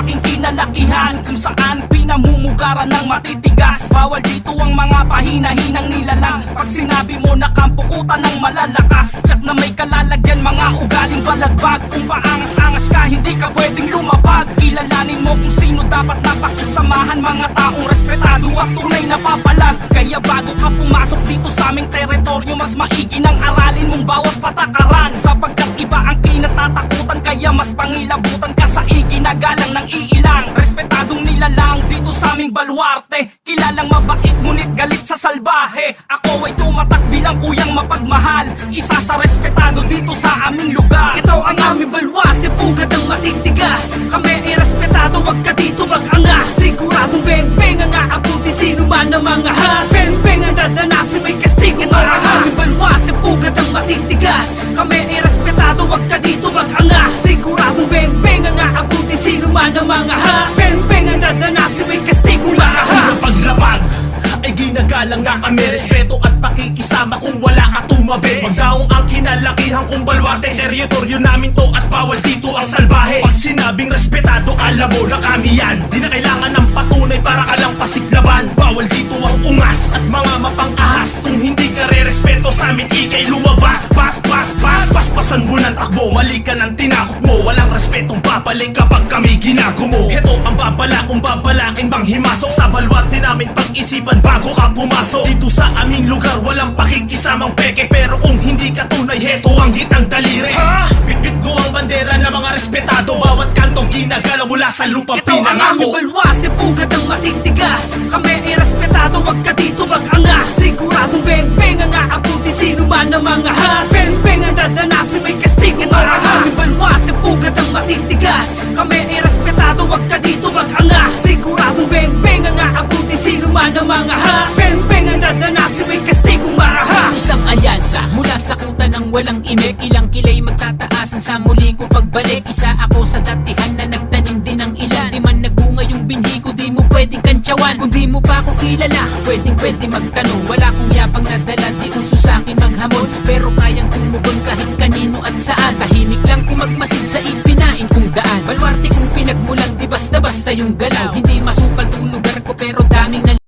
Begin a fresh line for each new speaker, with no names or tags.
aking kinalakihan, kung saan pinamumugaran ng matitigas. Bawal dito ang mga pahina-hinang nilalang. Pag sinabi mo na kampukutan ng malalakas, tsak na may kalalagyan, mga ugaling balagbag. Kung paangas-angas ka, hindi ka pwedeng lumapag. Kilalanin mo kung sino dapat napakisamahan, mga taong respetado at tunay na papalag. Kaya bago ka pumasok dito sa aming teritoryo, mas maigi nang aralin mong bawat patakaran, sapagkat iba ang kinatatakutan. Kaya mas pangilabutan ka sa iginagalang ng iilang respetadong nilalang dito sa aming baluarte. Kilalang mabait ngunit galit sa salbahe. Ako ay tumatak bilang kuyang mapagmahal, isa sa respetado dito sa aming lugar. Ito ang aming baluarte, pugad ang matitigas. Kami ay respetado, wag ka dito mag-angas. Siguradong beng-beng ang aabuti sino man ang mga has. Beng-beng ang dadanasin, may kastigo marahas. Aming baluarte, pugad ang matitigas. Kami ay respetado, wag ka dito mag-angas. Siguradong beng-beng ang aabuti sino man ang mga has. Beng-beng ang dadanasin, may kastigo marahas.
Paglapag ay ginagalang na kami, respeto at pakikisama kung wala ka tumabi. Magdaong ang kinalakihan kung baluarte, teritoryo namin to at bawal dito ang salbahe. Pag sinabing respetado, alam mo na kami yan. Di na kailangan ng patunay para ka lang pasiglaban. Bawal dito ang ungas at mga mapang-ahas. Kung hindi ka re-respeto sa amin, ikay lumabas. Paspasan mo ng takbo, mali ka ng tinakot mo. Walang respetong babalik kapag kami ginagumo. Ito ang babala kung babalakin bang himasok sa baluarte namin, pag-isipan bago ka pumasok. Dito sa aming lugar walang pakikisamang peke, pero kung hindi ka tunay, heto ang hitang daliri. Bitbit ko ang bandera ng mga respetado, bawat kanto ginagalaw mula sa lupa
Ito ang aming
pinangako.
baluarte, pugad ang matitigas. Kami ay respetado, wag ka dito mag-angas. Siguradong beng-beng ang aabuti sino man ang mga has. Beng-beng ang dadanasin, may kastigo marahas. Aming baluarte, pugad ang matitigas. Kami ay respetado, wag ka dito mag-angas. Siguradong beng-beng ang aabuti sino man ang mga has. Beng-beng ang dadanasin, may kastigo marahas.
Isang alyansa mula sa kuta ng walang imek. Ilang kilay magtataasan sa muli ko pagbalik. Isa ako sa datihan na nagtanim din ng ilan. Di man nagbunga yung binhi ko, di mo pwedeng kantsawan. Kung di mo pa ako kilala, pwedeng magtanong. Wala kong yapang nadala, di uso sa'kin maghamon. Pero kayang tumugon kahit kanino at saan. Tahimik lang kung magmasid sa ipinain kong daan. Baluarte kung pinagmulan, di basta-basta yung galaw. Hindi masukal tong lugar ko pero daming